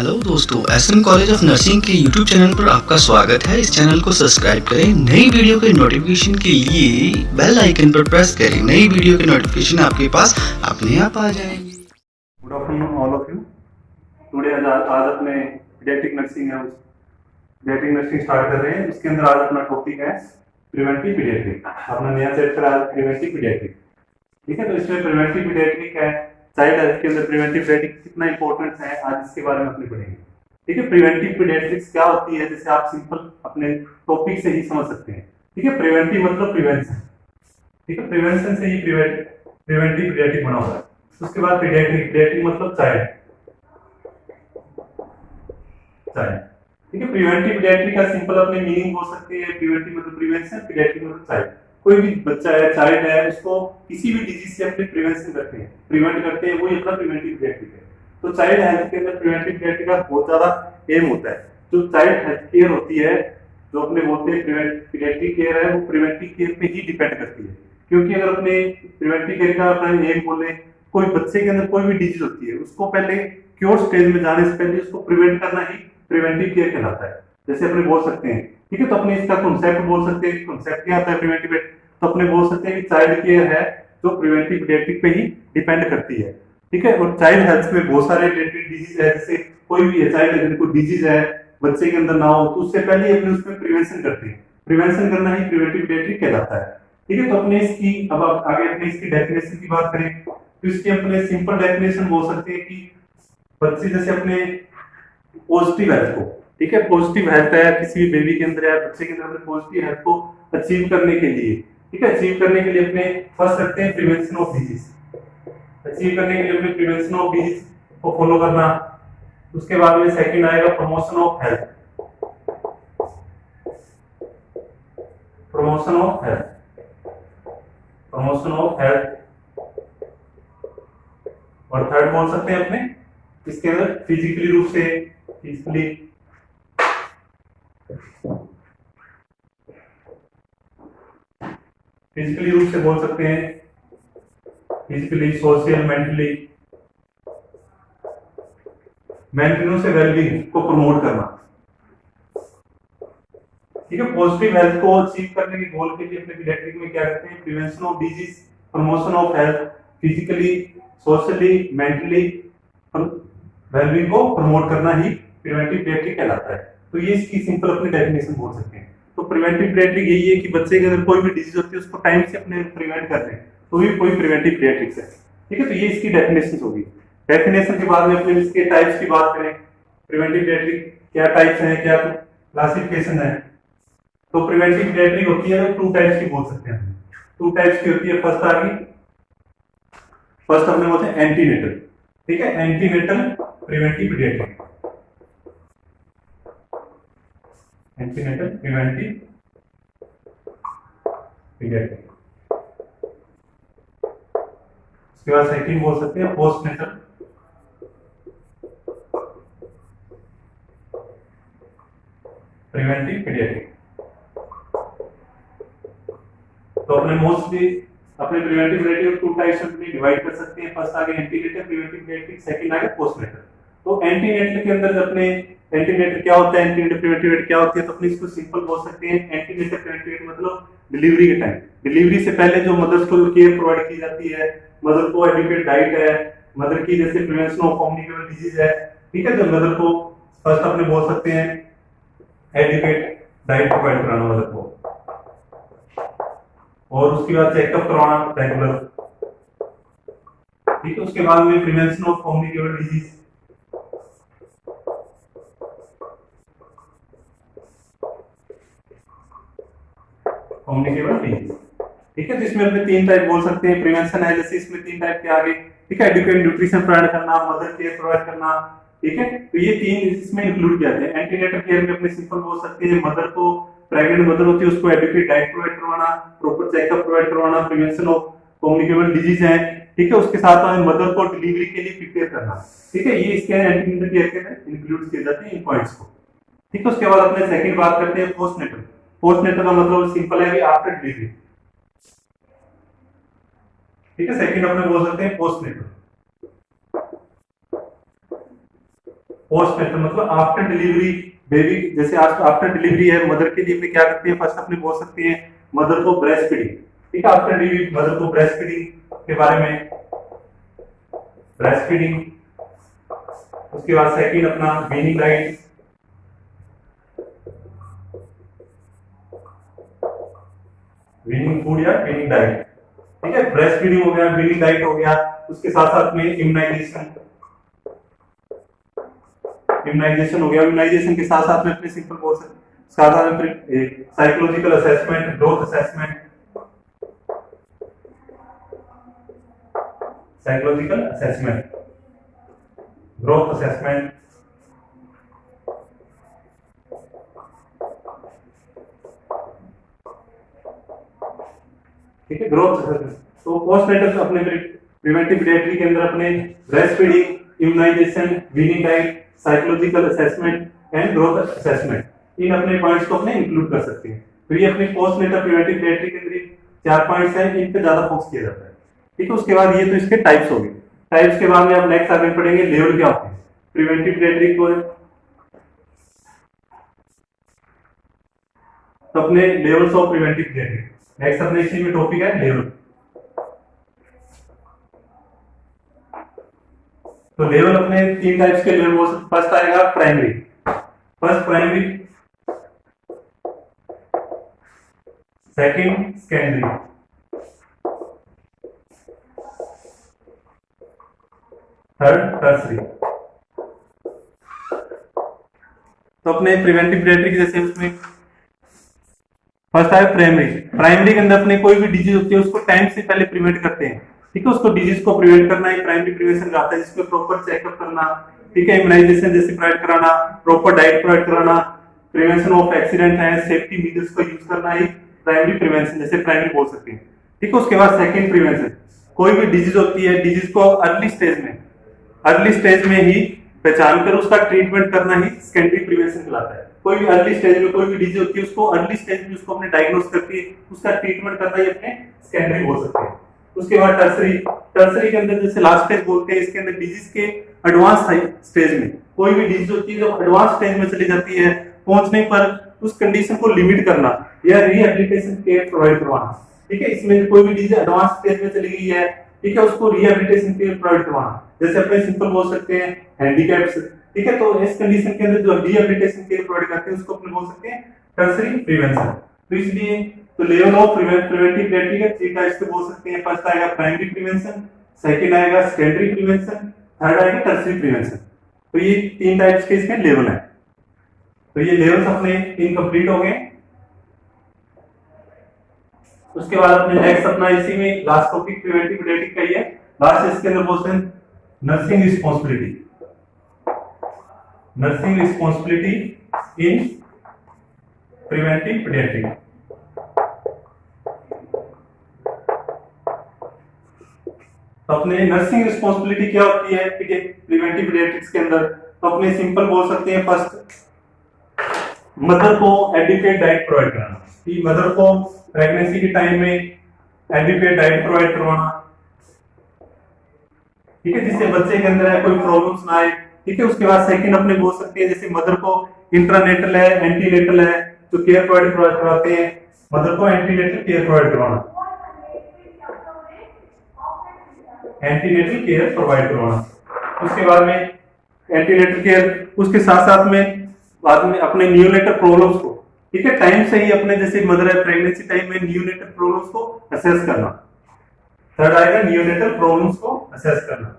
Hello दोस्तों, SM college of nursing के YouTube channel पर आपका स्वागत है। इस चैनल को सब्सक्राइब करें। नई वीडियो के नोटिफिकेशन के लिए बेल आइकन पर प्रेस करें। नई वीडियो के नोटिफिकेशन आपके पास अपने आप आ जाएंगे। Good afternoon all of you. Today आज अपने पीडियाट्रिक नर्सिंग है, पीडियाट्रिक नर्सिंग स्टार्ट कर रहे हैं। उसके अंदर आज अपना टॉपिक है प्रिवेंटिव पीडियाट्रिक। अपना नया चैप्टर आज प्रिवेंटिव पीडियाट्रिक। ठीक है, तो इसमें प्रिवेंटिव पीडियाट्रिक है, चाइल्ड हेल्थ के अंदर प्रिवेंटिव पीडियाट्रिक कितना इंपॉर्टेंट है, आज इसके बारे में अपने पढ़ेंगे। ठीक है, प्रिवेंटिव पीडियाट्रिक्स क्या होती है, जैसे आप सिंपल अपने टॉपिक से ही समझ सकते हैं। ठीक है, प्रिवेंटिव मतलब प्रिवेंशन। ठीक है, प्रिवेंशन से ही प्रिवेंटिव पीडियाट्रिक बना हुआ है। उसके बाद पीडियाट्रिक मतलब चाइल्ड। ठीक है, प्रिवेंटिव पीडियाट्रिक का सिंपल अपने मीनिंग हो सकते हैं। प्रिवेंटिव मतलब प्रिवेंशन, पीडियाट्रिक मतलब चाइल्ड। कोई भी बच्चा है, चाइल्ड है, उसको किसी भी डिजीज से अपने प्रिवेंशन करते हैं, प्रिवेंट करते हैं, वही अपना प्रिवेंटिव पीडियाट्रिक है। तो चाइल्ड हेल्थ के अंदर प्रिवेंटिव पीडियाट्रिक का बहुत ज्यादा एम होता है। जो चाइल्ड हेल्थ केयर होती है, जो अपने बोलते हैं पीडियाट्रिक केयर है, वो प्रिवेंटिव केयर पे ही डिपेंड करती है। क्योंकि अगर अपने प्रिवेंटिव केयर का अपना एम बोले, कोई बच्चे के अंदर कोई भी डिजीज होती है, उसको पहले क्योर स्टेज में जाने से पहले उसको प्रिवेंट करना ही प्रिवेंटिव केयर कहलाता है। जैसे अपने बोल सकते हैं, ठीक है, तो अपने इसका कॉन्सेप्ट बोल सकते हैं। कॉन्सेप्ट क्या आता है प्रिवेंटिव, तो अपने बोल सकते हैं कि चाइल्ड केयर है जो प्रिवेंटिव पीडियाट्रिक पे ही डिपेंड करती है। ठीक है, और चाइल्ड हेल्थ में बहुत सारे रिलेटेड डिजीज है। जैसे कोई भी है चाइल्ड, अगर कोई डिजीज है बच्चे के अंदर ना हो, तो उससे पहले अपने उसमें प्रिवेंशन करते हैं। प्रिवेंशन करना ही प्रिवेंटिव पीडियाट्रिक कहलाता है। ठीक है, तो अपने इसकी अब आगे अपने इसकी डेफिनेशन की बात करें, तो इसकी अपने सिंपल डेफिनेशन बोल सकते हैं कि बच्चे जैसे अपने पॉजिटिव हेल्थ को, ठीक है, पॉजिटिव हेल्थ है किसी भी बेबी के अंदर या बच्चे के अंदर, पॉजिटिव हेल्थ को अचीव करने के लिए, ठीक है, अचीव करने के लिए अपने फर्स्ट रखते हैं प्रिवेंशन ऑफ डिजीज। अचीव करने के लिए अपने प्रिवेंशन ऑफ डिजीज को फॉलो करना। उसके बाद में सेकंड आएगा promotion of health, promotion of health, promotion of health. और थर्ड बोल सकते हैं अपने इसके अंदर फिजिकली रूप से, फिजिकली रूप से बोल सकते हैं, फिजिकली, सोशल, मेंटली, मेंटेनेंस से वेलबींग को प्रमोट करना। ठीक है, पॉजिटिव हेल्थ को अचीव करने के गोल के लिए अपने पीडियाट्रिक में क्या करते हैं, prevention of disease, promotion of health, physically, socially, mentally wellbeing को प्रमोट करना ही प्रिवेंटिव पीडियाट्रिक कहलाता है। तो ये इसकी सिंपल अपनी डेफिनेशन बोल सकते हैं। तो प्रिवेंटिव पीडियाट्रिक यही है कि बच्चे के अंदर कोई भी डिजीज होती है उसको टाइम से अपने प्रिवेंट कर दें, तो ये कोई प्रिवेंटिव पीडियाट्रिक्स है। ठीक है, तो ये इसकी डेफिनेशन होगी। डेफिनेशन के बाद में अपने इसके टाइप्स की बात करें, प्रिवेंटिव पीडियाट्रिक क्या टाइप्स हैं, क्या क्लासिफिकेशन है। तो प्रिवेंटिव पीडियाट्रिक होती है टू टाइप्स की बोल सकते हैं। टू टाइप्स की होती है। फर्स्ट आ गई, फर्स्ट अपने बोलते हैं एंटीनेटल। ठीक है, antenatal preventive paediatric, antenatal preventive paediatric. उसके बाद सेकंड बोल सकते हैं पोस्टनेटल प्रिवेंटिव पीडियाट्रिक। तो अपने मोस्टली अपने प्रिवेंटिव पीडियाट्रिक टू टाइप्स में डिवाइड कर सकते हैं। फर्स्ट आ गया एंटीनेटल प्रिवेंटिव पीडियाट्रिक, सेकंड आ गया पोस्टनेटल। तो एंटीनेटल के अंदर अपने एंटीनेटल क्या होता है, एंटीनेटल प्रिवेंटिव पीडियाट्रिक क्या होती है, तो अपने इसको सिंपल बोल सकते हैं। एंटीनेटल प्रिवेंटिव मतलब डिलीवरी के टाइम, डिलीवरी से पहले जो मदर्स को केयर प्रोवाइड की जाती है, मदर को एडुकेट डाइट है, मदर की जैसे प्रिवेंशन ऑफ कम्युनिकेबल डिजीज है। ठीक है, तो मदर को फर्स्ट अपने बोल सकते हैं एडुकेट डाइट प्रोवाइड कराना मदर को, और उसके बाद चेकअप करवाना रेगुलर। ठीक है, उसके बाद में prevention of communicable disease, communicable disease. ठीक है, तो इसमें अपने तीन टाइप बोल सकते हैं। प्रिवेंशन है जैसे इसमें तीन टाइप के आगे, ठीक है, एडुकेट न्यूट्रिशन प्रोवाइड करना, मदर केयर प्रोवाइड करना। ठीक है, तो ये तीन इसमें इंक्लूड किया जाते हैं। एंटीनेटल केयर में अपने सिंपल बोल सकते हैं, मदर को, प्रेग्नेंट मदर होती है उसको एडुकेट डाइट प्रोवाइड करवाना, प्रॉपर चेकअप प्रोवाइड करवाना, प्रिवेंशन ऑफ कम्युनिकेबल डिजीज है। ठीक है, उसके साथ में मदर को डिलीवरी के लिए प्रिपेयर करना। ठीक है, ये इसके एंटीनेटल केयर के अंदर इंक्लूड किए जाते हैं इन पॉइंट्स को। ठीक है, उसके बाद अपने सेकंड बात करते हैं पोस्टनेटल। पोस्टनेटल का मतलब सिंपल है कि आफ्टर डिलीवरी। ठीक है, सेकंड अपने बोल सकते हैं पोस्टनेटल। पोस्ट नेटल मतलब आफ्टर डिलीवरी बेबी, जैसे आज आफ्टर डिलीवरी है मदर के लिए अपने क्या करते हैं, फर्स्ट अपने बोल सकते हैं मदर को ब्रेस्ट फीडिंग, ठीक है, आफ्टर डिलीवरी मदर को ब्रेस्ट फीडिंग के बारे में, ब्रेस्ट फीडिंग। उसके बाद सेकंड अपना वीनिंग डाइट, वीनिंग फूड या वीनिंग डाइट, ठीक है, ब्रेस्ट फीडिंग हो गया, वीनिंग डाइट हो गया। उसके साथ साथ में इम्यूनाइजेशन, इम्यूनाइजेशन हो गया, इम्यूनाइजेशन के साथ साथ में अपने सिंपल बोल सकते, साथ साथ में psychological assessment, growth assessment, psychological assessment, growth assessment, ठीक है, ग्रोथ असेसमेंट। तो पोस्ट नेटल अपने प्रिवेंटिव पीडियाट्री के अंदर अपने breastfeeding, immunisation, weaning diet, psychological assessment and growth assessment, इन अपने पॉइंट्स को अपने इंक्लूड कर सकते हैं। तो ये अपने पोस्ट नेटल प्रिवेंटिव पीडियाट्री के अंदर 4 पॉइंट्स हैं, इन पे ज्यादा फोकस किया जाता है, ठीक है। उसके बाद ये तो इसके टाइप्स हो गए, टाइप्स के बाद में आप नेक्स्ट आगे पढ़ेंगे लेवल क्या होते हैं प्रिवेंटिव पीडियाट्री को, तो अपने लेवल्स ऑफ प्रिवेंटिव पीडियाट्री, नेक्स्ट अपने इसी में टॉपिक है लेवल। तो लेवल अपने 3 टाइप्स के लेवल हो सकते, फर्स्ट आएगा primary, first primary, second secondary, third tertiary. तो अपने प्रिवेंटिव पीडियाट्री जैसे उसमें फर्स्ट है प्राइमरी, प्राइमरी के अंदर अपने कोई भी डिजीज होती है उसको टाइम से पहले प्रिवेंट करते हैं, ठीक है, उसको डिजीज को प्रिवेंट करना है प्राइमरी प्रिवेंशन आता है, जिसमें प्रॉपर चेकअप करना, ठीक है, इम्यूनाइजेशन जैसे प्रोवाइड कराना, प्रॉपर डाइट प्रोवाइड कराना, प्रिवेंशन ऑफ एक्सीडेंट है, सेफ्टी मेजर्स को यूज करना ही प्राइमरी प्रिवेंशन जैसे प्राइमरी बोल सकते हैं, ठीक है। उसके बाद सेकंड प्रिवेंशन, कोई भी डिजीज होती है, डिजीज को अर्ली स्टेज में ही पहचान कर उसका ट्रीटमेंट करना ही सेकेंडरी प्रिवेंशन कहलाता है। कोई भी अर्ली स्टेज में कोई भी डिजीज होती है उसको अर्ली स्टेज में उसको अपने डायग्नोस करके उसका ट्रीटमेंट करना ही अपने सेकेंडरी बोल सकते हैं। उसके बाद टर्सरी, टर्सरी के अंदर जैसे लास्ट स्टेज बोलते हैं, इसके अंदर डिजीज के एडवांस स्टेज में कोई भी डिजीज होती है जब एडवांस स्टेज में चली जाती है, पहुंचने पर उस कंडीशन को लिमिट करना या रिहेबिलिटेशन केयर प्रोवाइड करवाना, ठीक है। इसमें कोई भी डिजीज एडवांस स्टेज में चली गई है, ठीक है, उसको रिहेबिलिटेशन केयर प्रोवाइड करवाना, जैसे अपने सिंपल बोल सकते हैं हैंडीकैप्स, ठीक है। तो इस कंडीशन के अंदर जो रिहेबिलिटेशन केयर प्रोवाइड करते हैं उसको अपने बोल सकते हैं टर्सरी प्रिवेंशन। तो इसलिए तो लेवल ऑफ प्रिवेंटिव पीडियाट्री के 3 टाइप्स के बोल सकते हैं, फर्स्ट आएगा प्राइमरी प्रिवेंशन, सेकंड आएगा सेकेंडरी प्रिवेंशन, थर्ड आएगा टर्सरी प्रिवेंशन। तो ये 3 टाइप्स के इसके लेवल हैं। तो ये लेवल्स अपने 3 कंप्लीट हो गए। उसके बाद अपने नेक्स्ट अपना इसी में लास्ट टॉपिक प्रिवेंटिव पीडियाट्री का ही है, लास्ट इसके अंदर बोलते हैं नर्सिंग रिस्पांसिबिलिटी, नर्सिंग रिस्पांसिबिलिटी इन प्रिवेंटिव पीडियाट्री। तो अपने नर्सिंग रिस्पांसिबिलिटी क्या होती है, ठीक है, प्रिवेंटिव पीडियाट्रिक्स के अंदर, तो अपने सिंपल बोल सकते हैं फर्स्ट मदर को एडिक्वेट डाइट प्रोवाइड कराना, कि मदर को प्रेगनेंसी के टाइम में एडिक्वेट डाइट प्रोवाइड करवाना, ठीक है, जिससे बच्चे के अंदर है कोई प्रॉब्लम्स ना आए, ठीक है। उसके बाद सेकंड अपने बोल सकते हैं जैसे मदर को इंट्रानेटल है, एंटीनेटल है, जो केयर प्रोवाइड करवाते हैं, मदर को एंटीनेटल केयर प्रोवाइड करवाना, एंटीनेटल केयर प्रोवाइड करवाना। उसके बाद में एंटीनेटल केयर, उसके साथ साथ में बाद में अपने न्यूनेटल प्रॉब्लम्स को, ठीक है, टाइम से ही अपने जैसे मदर है प्रेगनेंसी टाइम में न्यूनेटल प्रॉब्लम्स को असेस करना। थर्ड आएगा न्यूनेटल प्रॉब्लम्स को असेस करना,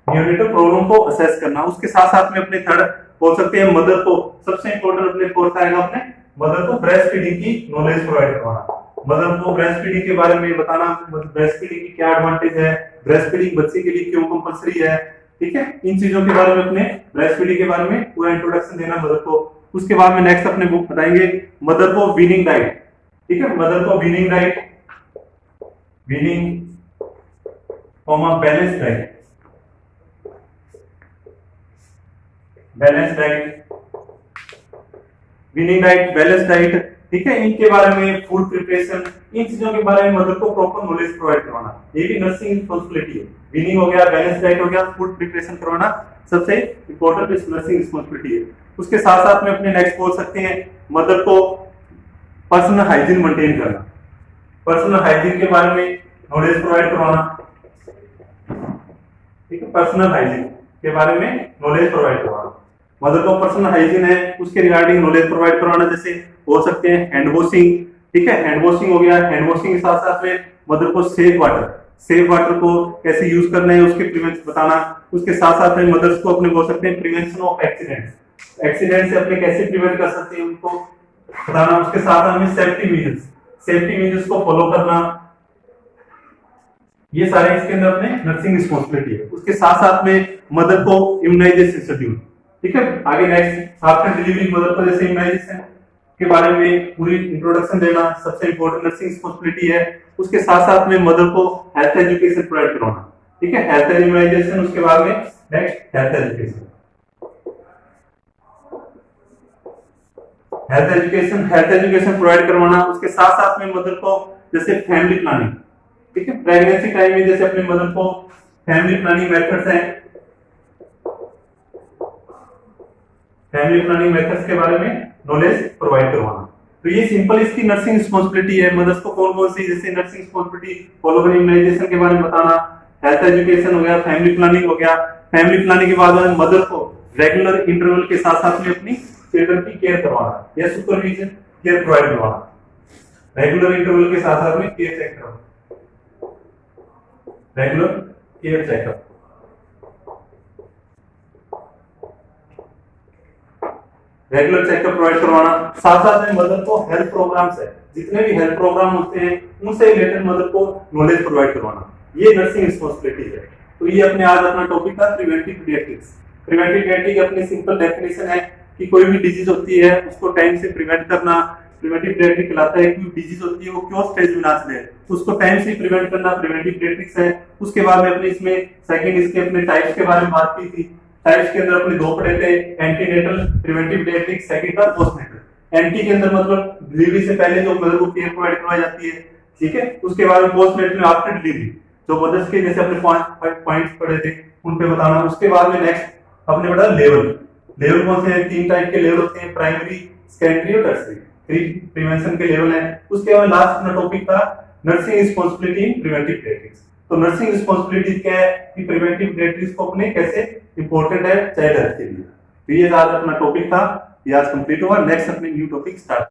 न्यूनेटल प्रॉब्लम को असेस करना। उसके साथ साथ में अपने थर्ड बोल सकते हैं मदर को, सबसे इंपॉर्टेंट अपने फोर्थ आएगा अपने मदर को ब्रेस्ट फीडिंग की नॉलेज प्रोवाइड करवाना, मदर को ब्रेस्ट फीडिंग के बारे में बताना, ब्रेस्ट फीडिंग की क्या एडवांटेज है, ब्रेस्ट फीडिंग बच्चे के लिए क्यों कंपलसरी है, ठीक है, इन चीजों के बारे में अपने ब्रेस्ट फीडिंग के बारे में पूरा इंट्रोडक्शन देना मदर को। उसके बाद में नेक्स्ट अपने बुक बताएंगे मदर को वीनिंग डाइट, ठीक है, मदर को weaning diet, weaning balance diet, balance diet, weaning diet, balance diet, ठीक है, इनके बारे में, फूड प्रिपरेशन, इन चीजों के बारे में मदर को प्रॉपर नॉलेज प्रोवाइड करवाना, ये भी नर्सिंग रिस्पांसिबिलिटी है। वीनिंग हो गया, बैलेंस डाइट हो गया, फूड प्रिपरेशन करवाना सबसे इंपॉर्टेंट नर्सिंग रिस्पांसिबिलिटी है। उसके साथ साथ में अपने नेक्स्ट बोल सकते हैं मदर को पर्सनल हाइजीन मेंटेन करना, पर्सनल हाइजीन के बारे में नॉलेज प्रोवाइड करवाना, ठीक है, पर्सनल हाइजीन के बारे में नॉलेज प्रोवाइड करवाना। मदर को पर्सनल हाइजीन है उसके रिगार्डिंग नॉलेज प्रोवाइड करवाना, जैसे बोल सकते हैं हैंड वॉशिंग, ठीक है, हैंड वॉशिंग हो गया। हैंड वॉशिंग के साथ साथ में मदर को सेफ वाटर को कैसे यूज करना है उसके प्रिवेंशन बताना। उसके साथ साथ में मदर्स को अपने बोल सकते हैं प्रिवेंशन ऑफ एक्सीडेंट से अपने कैसे प्रिवेंट कर सकते हैं उनको बताना। उसके साथ हमें सेफ्टी मेजर्स को फॉलो करना, ये सारे इसके अंदर अपने नर्सिंग रिस्पांसिबिलिटी है। उसके साथ साथ में मदर को इम्यूनाइजेशन शेड्यूल, ठीक है, आगे नेक्स्ट आफ्टर डिलीवरी मदर को जैसे इम्यूनाइजेशन के बारे में पूरी इंट्रोडक्शन देना सबसे इंपॉर्टेंट नर्सिंग रिस्पांसिबिलिटी है। उसके साथ साथ में मदर को हेल्थ एजुकेशन प्रोवाइड करवाना, ठीक है, हेल्थ इम्यूनाइजेशन, उसके बाद में नेक्स्ट हेल्थ एजुकेशन प्रोवाइड करवाना। उसके साथ साथ में मदर को जैसे फैमिली प्लानिंग, ठीक है, प्रेगनेंसी टाइम में जैसे अपने मदर को फैमिली प्लानिंग मेथड्स के बारे में नॉलेज प्रोवाइड करवाना। तो ये सिंपल इसकी नर्सिंग रिस्पांसिबिलिटी है। मदर्स को कौन सी जैसे नर्सिंग रिस्पांसिबिलिटी फॉलो करनी, इम्यूनाइजेशन के बारे में बताना, हेल्थ एजुकेशन हो गया, फैमिली प्लानिंग हो गया। फैमिली प्लानिंग के बाद में मदर को रेगुलर इंटरवल के साथ साथ में अपनी चिल्ड्रन की केयर करवाना या सुपरविजन केयर प्रोवाइड करवाना, रेगुलर इंटरवल के साथ साथ में care checkup, regular care checkup, provide करवाना। साथ साथ में मदर को हेल्थ प्रोग्राम्स है, जितने भी हेल्थ प्रोग्राम होते हैं उनसे रिलेटेड मदर को नॉलेज प्रोवाइड करवाना, ये नर्सिंग रिस्पांसिबिलिटी है। तो ये अपने आज अपना टॉपिक था प्रिवेंटिव पीडियाट्रिक्स। प्रिवेंटिव पीडियाट्रिक अपनी सिंपल डेफिनेशन है कि कोई भी डिजीज होती है उसको टाइम से प्रिवेंट करना। प्रिवेंटिव पीडियाट्रिक कहलाता है कि डिजीज होती है वो क्यों स्टेज में ना चले उसको टाइम से प्रिवेंट करना प्रिवेंटिव पीडियाट्रिक्स है। उसके बाद में अपने इसमें सेकंड इसके अपने टाइप्स के बारे में बात की थी। टाइप्स के अंदर अपने दो पढ़े थे, एंटीनेटल प्रिवेंटिव पीडियाट्रिक्स, सेकंड था पोस्टनेटल। एंटी के अंदर मतलब डिलीवरी से पहले जो मदर को केयर प्रोवाइड करवाई जाती है, ठीक है। उसके बाद में पोस्टनेटल में आफ्टर डिलीवरी जो मदर्स के जैसे अपने 5 पॉइंट्स पढ़े थे उन पे बताना। उसके बाद में नेक्स्ट अपने पढ़ा लेवल कौन से हैं, 3 टाइप के लेवल होते हैं, प्राइमरी, सेकेंडरी और टर्शियरी, 3 प्रिवेंशन के लेवल हैं। उसके बाद लास्ट अपना टॉपिक था नर्सिंग रिस्पांसिबिलिटी इन प्रिवेंटिव पीडियाट्रिक्स। तो नर्सिंग रिस्पांसिबिलिटी क्या है कि प्रिवेंटिव पीडियाट्रिक्स को अपने कैसे इंपॉर्टेंट है चाइल्ड हेल्थ के लिए। तो ये आज अपना टॉपिक था, ये आज कंप्लीट हुआ। नेक्स्ट अपने न्यू टॉपिक स्टार्ट।